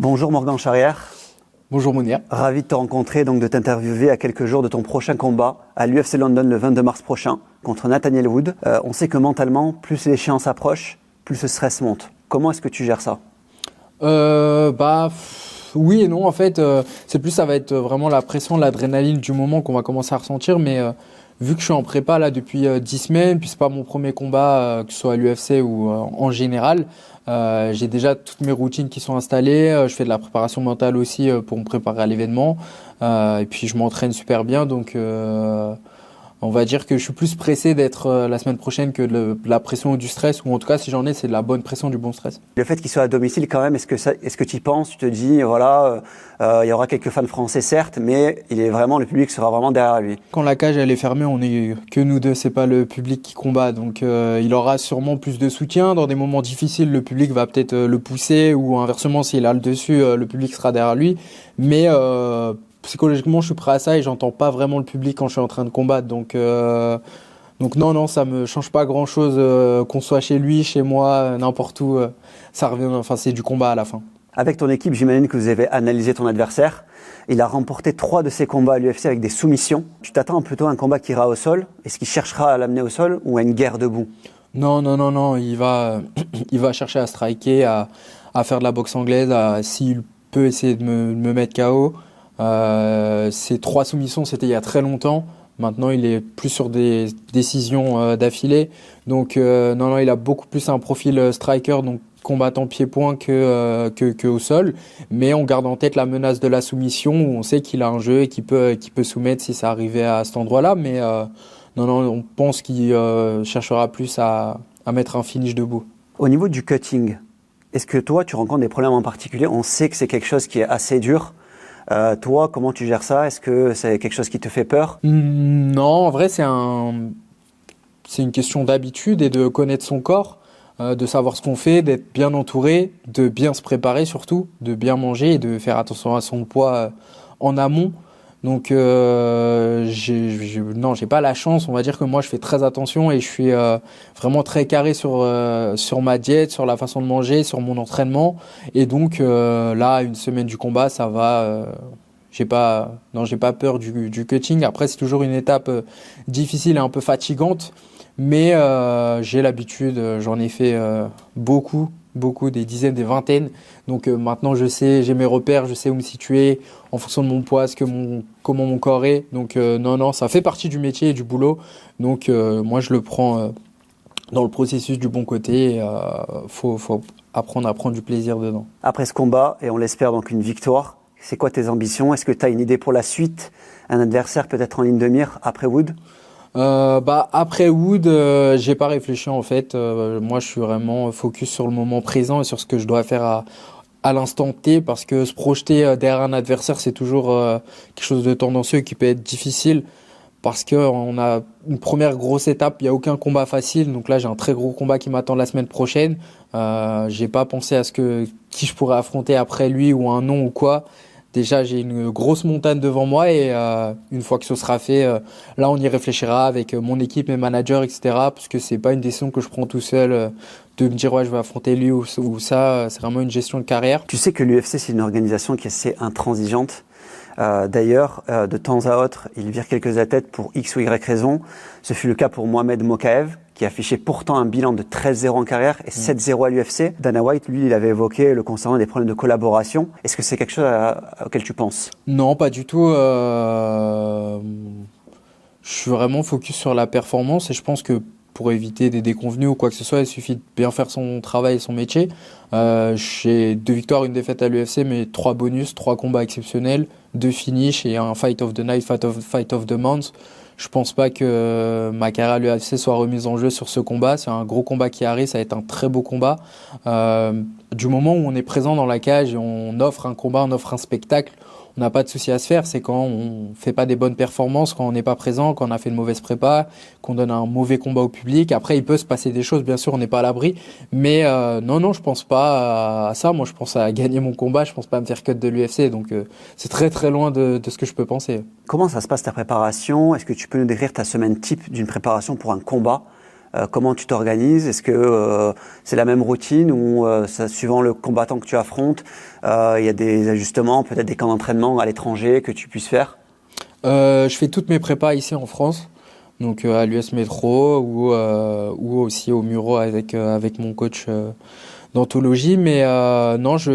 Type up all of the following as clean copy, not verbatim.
Bonjour Morgan Charrière. Bonjour Mounir. Ravi de te rencontrer, donc de t'interviewer à quelques jours de ton prochain combat à l'UFC London le 22 mars prochain contre Nathaniel Wood. On sait que mentalement, plus l'échéance approche, plus le stress monte. Comment est-ce que tu gères ça ? Oui et non, en fait, ça va être vraiment la pression, l'adrénaline du moment qu'on va commencer à ressentir, mais vu que je suis en prépa là depuis 10 semaines, puis c'est pas mon premier combat, que ce soit à l'UFC ou en général, j'ai déjà toutes mes routines qui sont installées, je fais de la préparation mentale aussi pour me préparer à l'événement, et puis je m'entraîne super bien, donc on va dire que je suis plus pressé d'être la semaine prochaine que de la pression ou du stress, ou en tout cas si j'en ai, c'est de la bonne pression, du bon stress. Le fait qu'il soit à domicile quand même, est-ce que tu y penses, tu te dis, voilà, il y aura quelques fans français certes, mais le public sera vraiment derrière lui. Quand la cage elle est fermée, on est que nous deux, c'est pas le public qui combat, donc il aura sûrement plus de soutien. Dans des moments difficiles, le public va peut-être le pousser, ou inversement, s'il a le dessus, le public sera derrière lui, mais psychologiquement, je suis prêt à ça et j'entends pas vraiment le public quand je suis en train de combattre. Donc non, ça me change pas grand-chose qu'on soit chez lui, chez moi, n'importe où. Ça revient. Enfin, c'est du combat à la fin. Avec ton équipe, j'imagine que vous avez analysé ton adversaire. Il a remporté 3 de ses combats à l'UFC avec des soumissions. Tu t'attends plutôt à un combat qui ira au sol. Est-ce qu'il cherchera à l'amener au sol ou à une guerre debout ? Non. Il va chercher à striker, à faire de la boxe anglaise, s'il peut essayer de me mettre KO. Ces 3 soumissions, c'était il y a très longtemps. Maintenant, il est plus sur des décisions d'affilée. Donc, non, il a beaucoup plus un profil striker, donc combattant pied-point que au sol. Mais on garde en tête la menace de la soumission, où on sait qu'il a un jeu et qu'il peut soumettre si ça arrivait à cet endroit-là. Mais non, on pense qu'il cherchera plus à mettre un finish debout. Au niveau du cutting, est-ce que toi, tu rencontres des problèmes en particulier ? On sait que c'est quelque chose qui est assez dur. Toi, comment tu gères ça ? Est-ce que c'est quelque chose qui te fait peur ? Non, en vrai, c'est une question d'habitude et de connaître son corps, de savoir ce qu'on fait, d'être bien entouré, de bien se préparer surtout, de bien manger et de faire attention à son poids en amont. Donc, j'ai pas la chance. On va dire que moi, je fais très attention et je suis vraiment très carré sur ma diète, sur la façon de manger, sur mon entraînement. Et donc, là, une semaine du combat, ça va. J'ai pas peur du cutting. Après, c'est toujours une étape difficile et un peu fatigante, mais j'ai l'habitude. J'en ai fait beaucoup, des dizaines, des vingtaines. Donc maintenant, j'ai mes repères, je sais où me situer en fonction de mon poids, comment mon corps est. Donc non, ça fait partie du métier et du boulot. Donc moi, je le prends dans le processus du bon côté. Faut apprendre à prendre du plaisir dedans. Après ce combat, et on l'espère donc une victoire, c'est quoi tes ambitions ? Est-ce que tu as une idée pour la suite ? Un adversaire peut-être en ligne de mire après Wood ? Après Wood, j'ai pas réfléchi en fait. Moi, je suis vraiment focus sur le moment présent et sur ce que je dois faire à l'instant T, parce que se projeter derrière un adversaire, c'est toujours quelque chose de tendancieux qui peut être difficile, parce que on a une première grosse étape. Il y a aucun combat facile, donc là j'ai un très gros combat qui m'attend la semaine prochaine. J'ai pas pensé à qui je pourrais affronter après lui, ou un nom ou quoi. Déjà, j'ai une grosse montagne devant moi et une fois que ce sera fait, là, on y réfléchira avec mon équipe, mes managers, etc. Parce que c'est pas une décision que je prends tout seul, de me dire ouais, je vais affronter lui ou ça. C'est vraiment une gestion de carrière. Tu sais que l'UFC, c'est une organisation qui est assez intransigeante. D'ailleurs, de temps à autre, il vire quelques athlètes pour X ou Y raison. Ce fut le cas pour Mohamed Mokaev, qui affichait pourtant un bilan de 13-0 en carrière et 7-0 à l'UFC. Dana White, lui, il avait évoqué le concernant des problèmes de collaboration. Est-ce que c'est quelque chose auquel tu penses ? Non, pas du tout. Je suis vraiment focus sur la performance et je pense que pour éviter des déconvenus ou quoi que ce soit, il suffit de bien faire son travail et son métier. J'ai 2 victoires, 1 défaite à l'UFC, mais 3 bonus, 3 combats exceptionnels, 2 finishes et un fight of the night, fight of the month. Je pense pas que ma carrière à l'UFC soit remise en jeu sur ce combat. C'est un gros combat qui arrive, ça va être un très beau combat. Du moment où on est présent dans la cage et on offre un combat, on offre un spectacle, on n'a pas de souci à se faire. C'est quand on fait pas des bonnes performances, quand on n'est pas présent, quand on a fait une mauvaise prépa, qu'on donne un mauvais combat au public. Après, il peut se passer des choses, bien sûr, on n'est pas à l'abri. Mais non, je pense pas à ça. Moi, je pense à gagner mon combat. Je pense pas à me faire cut de l'UFC. Donc, c'est très très loin de ce que je peux penser. Comment ça se passe ta préparation ? Est-ce que tu peux nous décrire ta semaine type d'une préparation pour un combat ? Comment tu t'organises? Est-ce que c'est la même routine ou suivant le combattant que tu affrontes, il y a des ajustements, peut-être des camps d'entraînement à l'étranger que tu puisses faire? Je fais toutes mes prépas ici en France, donc à l'US Métro ou aussi au Muro avec mon coach d'anthologie. Mais non, si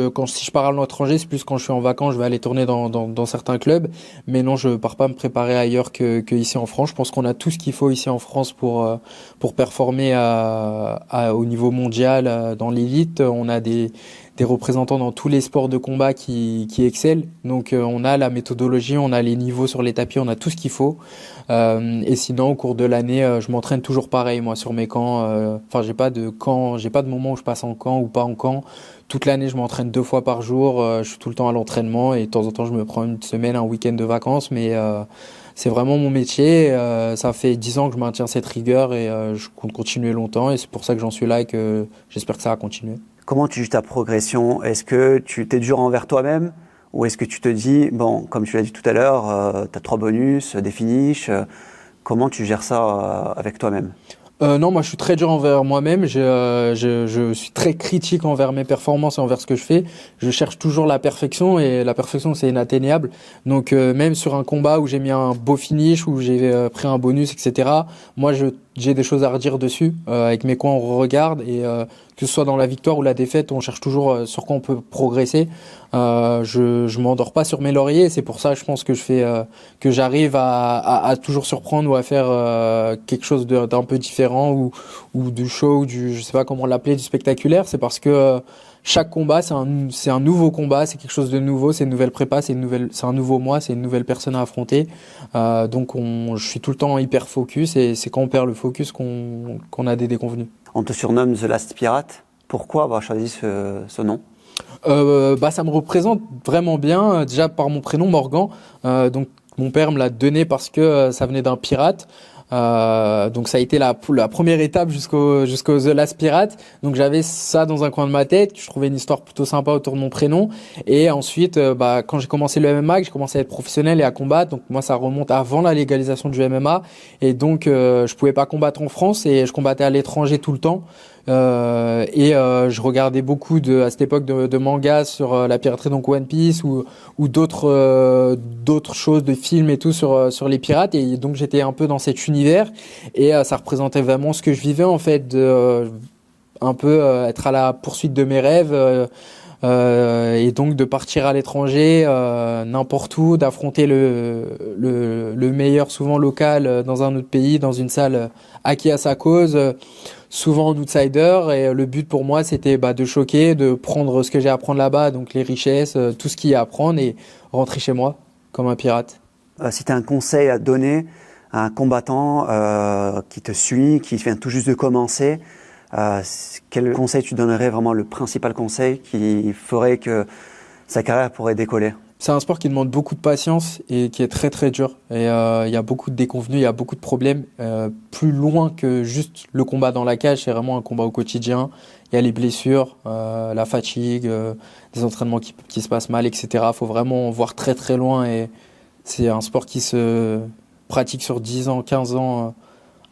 je pars à l'étranger, c'est plus quand je suis en vacances, je vais aller tourner dans certains clubs. Mais non, je pars pas me préparer ailleurs que ici en France. Je pense qu'on a tout ce qu'il faut ici en France pour performer au niveau mondial dans l'élite. On a des représentants dans tous les sports de combat qui excellent. Donc on a la méthodologie, on a les niveaux sur les tapis, on a tout ce qu'il faut. Et sinon, au cours de l'année, je m'entraîne toujours pareil, moi, sur mes camps. Enfin, j'ai pas de camp, j'ai pas de moment où je passe en camp ou pas en camp. Toute l'année, je m'entraîne 2 fois par jour. Je suis tout le temps à l'entraînement et de temps en temps, je me prends une semaine, un week-end de vacances. Mais c'est vraiment mon métier. Ça fait 10 ans que je maintiens cette rigueur et je compte continuer longtemps. Et c'est pour ça que j'en suis là et que j'espère que ça va continuer. Comment tu juges ta progression? Est-ce que tu t'es dur envers toi-même ou est-ce que tu te dis, bon, comme tu l'as dit tout à l'heure, tu as 3 bonus, des finishes, comment tu gères ça avec toi-même? Non, moi je suis très dur envers moi-même. Je suis très critique envers mes performances et envers ce que je fais. Je cherche toujours la perfection et la perfection c'est inatteignable. Donc même sur un combat où j'ai mis un beau finish, où j'ai pris un bonus, etc. Moi j'ai des choses à redire dessus. Avec mes coins on regarde et que ce soit dans la victoire ou la défaite, on cherche toujours sur quoi on peut progresser. Je m'endors pas sur mes lauriers. C'est pour ça je pense que que j'arrive à toujours surprendre ou à faire quelque chose d'un peu différent ou du show ou je sais pas comment l'appeler, du spectaculaire. C'est parce que chaque combat c'est un nouveau combat, c'est quelque chose de nouveau, c'est une nouvelle prépa, c'est un nouveau moi, c'est une nouvelle personne à affronter. Donc je suis tout le temps hyper focus et c'est quand on perd le focus qu'on a des déconvenus. On te surnomme The Last Pirate. Pourquoi avoir choisi ce nom? Ça me représente vraiment bien, déjà par mon prénom Morgan. Donc mon père me l'a donné parce que ça venait d'un pirate. Donc ça a été la première étape jusqu'au The Last Pirate. Donc j'avais ça dans un coin de ma tête. Je trouvais une histoire plutôt sympa autour de mon prénom. Et ensuite, quand j'ai commencé le MMA, que j'ai commencé à être professionnel et à combattre. Donc moi, ça remonte avant la légalisation du MMA. Et donc je pouvais pas combattre en France et je combattais à l'étranger tout le temps. Je regardais beaucoup à cette époque de mangas sur la piraterie, donc One Piece ou d'autres choses, de films et tout sur les pirates, et donc j'étais un peu dans cet univers et ça représentait vraiment ce que je vivais en fait, un peu être à la poursuite de mes rêves. Et donc de partir à l'étranger, n'importe où, d'affronter le meilleur, souvent local, dans un autre pays, dans une salle acquis à sa cause, souvent en outsider. Et le but pour moi, c'était de choquer, de prendre ce que j'ai à prendre là-bas, donc les richesses, tout ce qu'il y a à prendre, et rentrer chez moi comme un pirate. Si tu as un conseil à donner à un combattant qui te suit, qui vient tout juste de commencer, quel conseil tu donnerais, vraiment le principal conseil qui ferait que sa carrière pourrait décoller? C'est un sport qui demande beaucoup de patience et qui est très très dur. Et il y a beaucoup de déconvenus, il y a beaucoup de problèmes. Plus loin que juste le combat dans la cage, c'est vraiment un combat au quotidien. Il y a les blessures, la fatigue, des entraînements qui se passent mal, etc. Il faut vraiment voir très très loin et c'est un sport qui se pratique sur 10 ans, 15 ans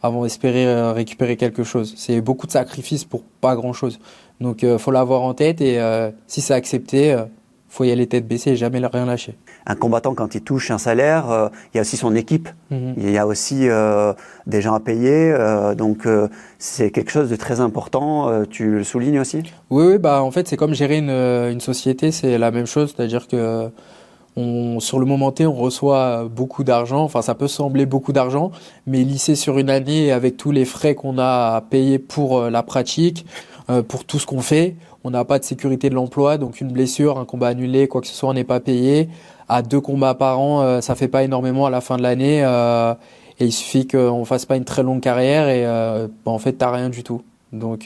avant d'espérer récupérer quelque chose. C'est beaucoup de sacrifices pour pas grand-chose. Donc faut l'avoir en tête et si c'est accepté, faut y aller tête baissée et jamais rien lâcher. Un combattant, quand il touche un salaire, il y a aussi son équipe, il y a aussi des gens à payer, donc c'est quelque chose de très important, tu le soulignes aussi? Oui, en fait c'est comme gérer une société, c'est la même chose, c'est-à-dire que sur le moment T, on reçoit beaucoup d'argent. Enfin, ça peut sembler beaucoup d'argent, mais lissé sur une année avec tous les frais qu'on a à payer pour la pratique, pour tout ce qu'on fait, on n'a pas de sécurité de l'emploi. Donc, une blessure, un combat annulé, quoi que ce soit, on n'est pas payé. À 2 combats par an, ça fait pas énormément à la fin de l'année. Et il suffit qu'on fasse pas une très longue carrière et en fait, t'as rien du tout. Donc,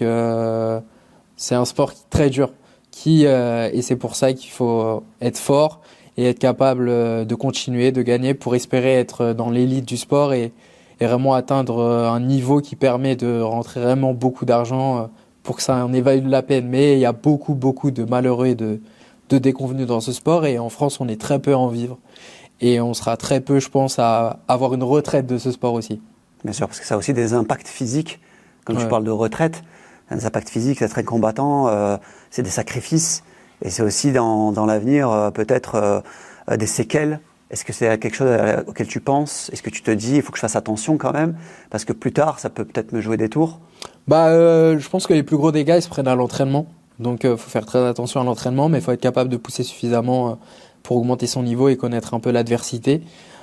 c'est un sport très dur. Et c'est pour ça qu'il faut être fort et être capable de continuer, de gagner pour espérer être dans l'élite du sport et vraiment atteindre un niveau qui permet de rentrer vraiment beaucoup d'argent pour que ça en évalue la peine. Mais il y a beaucoup de malheureux et de déconvenus dans ce sport et en France, on est très peu à en vivre. Et on sera très peu, je pense, à avoir une retraite de ce sport aussi. Bien sûr, parce que ça a aussi des impacts physiques Comme tu Ouais. parles de retraite, des impacts physiques, d'être un combattant, c'est des sacrifices. Et c'est aussi dans l'avenir, peut-être des séquelles. Est-ce que c'est quelque chose auquel tu penses? Est-ce que tu te dis, il faut que je fasse attention quand même? Parce que plus tard, ça peut peut-être me jouer des tours. Je pense que les plus gros dégâts, ils se prennent à l'entraînement. Donc, faut faire très attention à l'entraînement, mais il faut être capable de pousser suffisamment pour augmenter son niveau et connaître un peu l'adversité.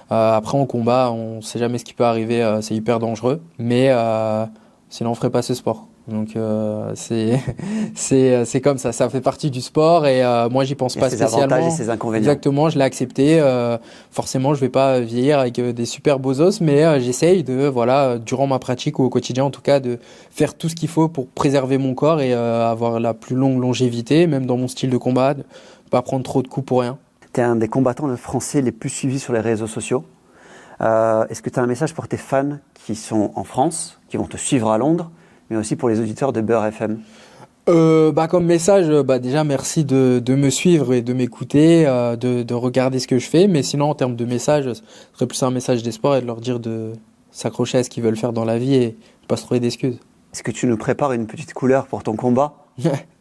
Après, en combat, on sait jamais ce qui peut arriver, c'est hyper dangereux, mais sinon on ferait pas ce sport. Donc, c'est comme ça fait partie du sport et moi j'y pense Il y a pas ses spécialement. avantages et ses inconvénients. Exactement, je l'ai accepté. Forcément, je vais pas vieillir avec des super beaux os, mais j'essaye de, voilà, durant ma pratique ou au quotidien en tout cas, de faire tout ce qu'il faut pour préserver mon corps et avoir la plus longue longévité, même dans mon style de combat, de pas prendre trop de coups pour rien. Tu es un des combattants de français les plus suivis sur les réseaux sociaux. Est-ce que tu as un message pour tes fans qui sont en France, qui vont te suivre à Londres, mais aussi pour les auditeurs de Beurre FM? Comme message, déjà merci de me suivre et de m'écouter, de regarder ce que je fais. Mais sinon, en termes de message, ce serait plus un message d'espoir et de leur dire de s'accrocher à ce qu'ils veulent faire dans la vie et pas se trouver d'excuses. Est-ce que tu nous prépares une petite couleur pour ton combat?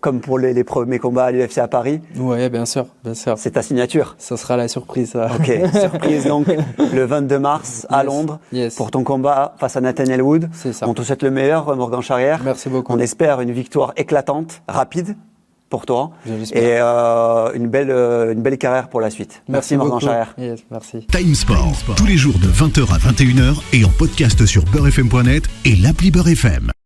Comme pour les premiers combats à l'UFC à Paris? Ouais, bien sûr, bien sûr. C'est ta signature? Ça sera la surprise, ça. Ok, surprise donc le 22 mars à Londres Yes. pour ton combat face à Nathaniel Wood. C'est ça. On te souhaite le meilleur, Morgan Charrière. Merci beaucoup. On espère une victoire éclatante, rapide pour toi Je l'espère. et une belle carrière pour la suite. Merci Morgan beaucoup. Charrière. Yes, merci. Time Sport, tous les jours de 20h à 21h et en podcast sur beurrefm.net et l'appli Beurre FM.